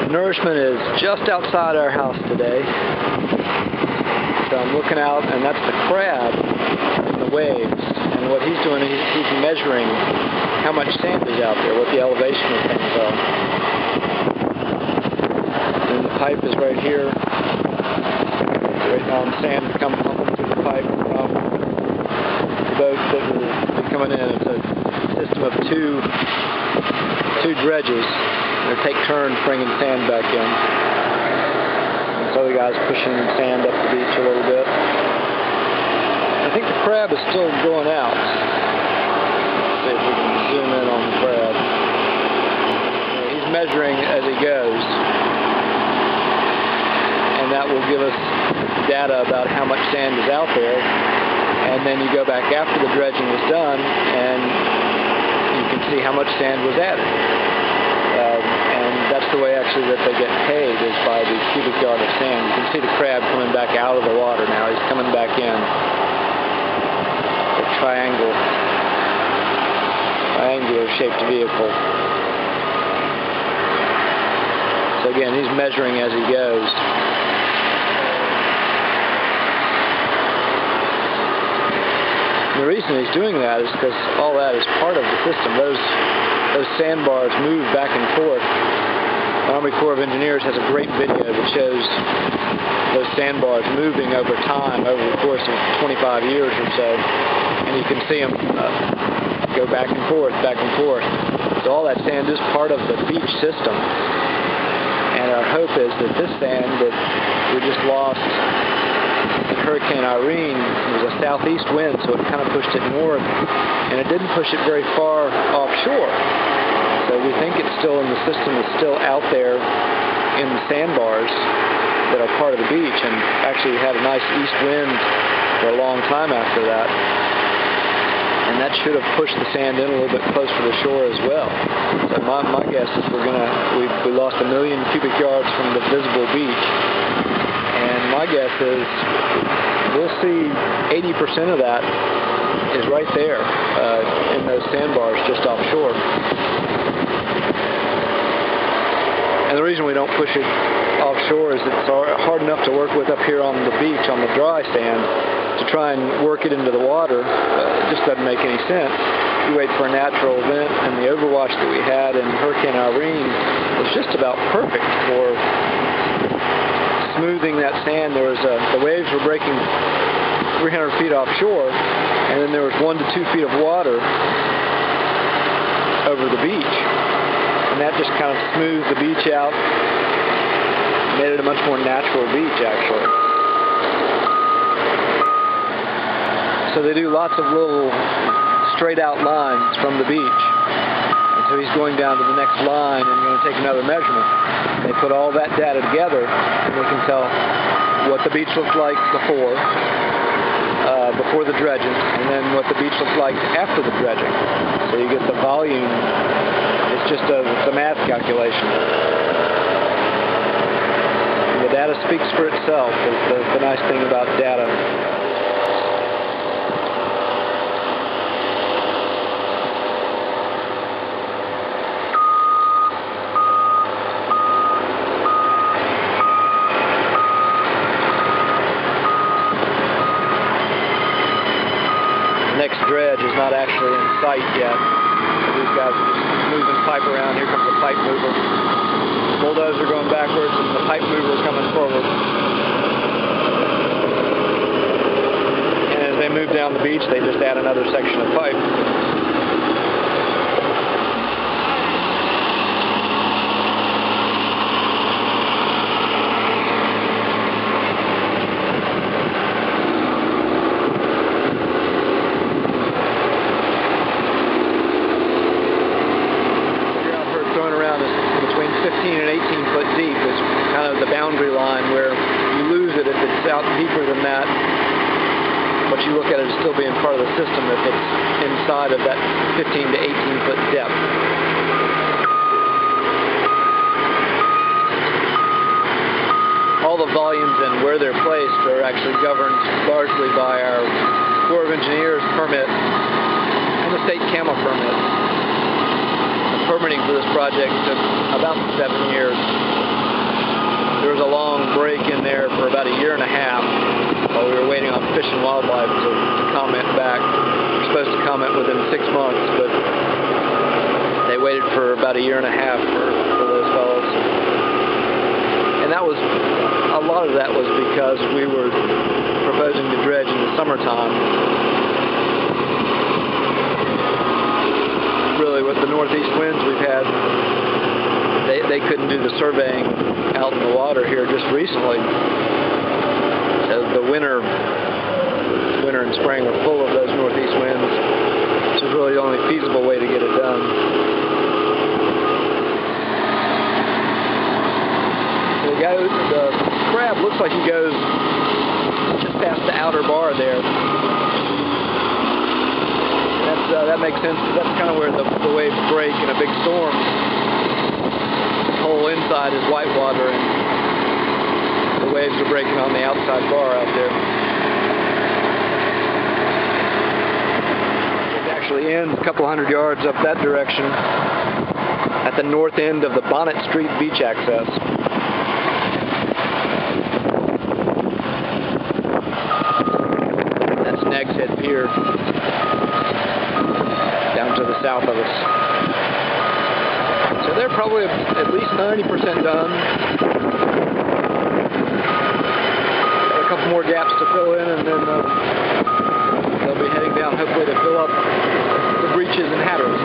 Nourishment is just outside our house today. So I'm looking out, and that's the crab in the waves. And what he's doing is he's measuring how much sand is out there, what the elevation of things are. And the pipe is right here. Right now, the sand is coming through the pipe from the boat that will be coming in. It's a system of two dredges. They take turns bringing sand back in. And so the guy's pushing sand up the beach a little bit. I think the crab is still going out. Let's see if we can zoom in on the crab. He's measuring as he goes. And that will give us data about how much sand is out there. And then you go back after the dredging is done, and you can see how much sand was added. And that's the way actually that they get paid, is by the cubic yard of sand. You can see the crab coming back out of the water now. He's coming back in. A triangular shaped vehicle. So again, he's measuring as he goes. And the reason he's doing that is because all that is part of the system. Those sandbars move back and forth. The Army Corps of Engineers has a great video that shows those sandbars moving over time, over the course of 25 years or so. And you can see them go back and forth, back and forth. So all that sand is part of the beach system. And our hope is that this sand that we just lost in Hurricane Irene, it was a southeast wind, so it kind of pushed it north, and it didn't push it very far offshore. So we think it's still in the system, it's still out there in the sandbars that are part of the beach, and actually we had a nice east wind for a long time after that. And that should have pushed the sand in a little bit closer to the shore as well. So my guess is we lost 1 million cubic yards from the visible beach. And my guess is we'll see 80% of that is right there in those sandbars just offshore. And the reason we don't push it offshore is it's hard enough to work with up here on the beach, on the dry sand. To try and work it into the water, it just doesn't make any sense. You wait for a natural event, and the overwash that we had in Hurricane Irene was just about perfect for smoothing that sand. There was the waves were breaking 300 feet offshore, and then there was 1 to 2 feet of water over the beach, and that just kind of smoothed the beach out, made it a much more natural beach actually. So they do lots of little straight out lines from the beach. And so he's going down to the next line and going to take another measurement. They put all that data together, and they can tell what the beach looked like before the dredging, and then what the beach looked like after the dredging. So you get the volume. It's just a math calculation. And the data speaks for itself, is the nice thing about data. Next dredge is not actually in sight yet. These guys are just moving pipe around. Here comes the pipe mover. Bulldozer going backwards and the pipe mover coming forward. And as they move down the beach, they just add another section of pipe. Between 15 and 18 foot deep is kind of the boundary line where you lose it if it's out deeper than that. What you look at it as still being part of the system if it's inside of that 15 to 18 foot depth. All the volumes and where they're placed are actually governed largely by our Corps of Engineers permit and the state CAMA permit. Permitting for this project took about 7 years. There was a long break in there for about a year and a half while we were waiting on Fish and Wildlife to comment back. We're supposed to comment within 6 months, but they waited for about a year and a half for those fellows. And that was, a lot of that was because we were proposing to dredge in the summertime. Really, with the northeast winds we've had, they couldn't do the surveying out in the water here just recently. The winter and spring were full of those northeast winds, which is really the only feasible way to get it done. The crab looks like he goes just past the outer bar there. That makes sense, because that's kind of where the waves break in a big storm. The whole inside is whitewater, and the waves are breaking on the outside bar out there. It actually ends a couple hundred yards up that direction at the north end of the Bonnet Street beach access. That's Nag's Head Pier, down to the south of us. So they're probably at least 90% done. Got a couple more gaps to fill in, and then they'll be heading down hopefully to fill up the breaches and hatters.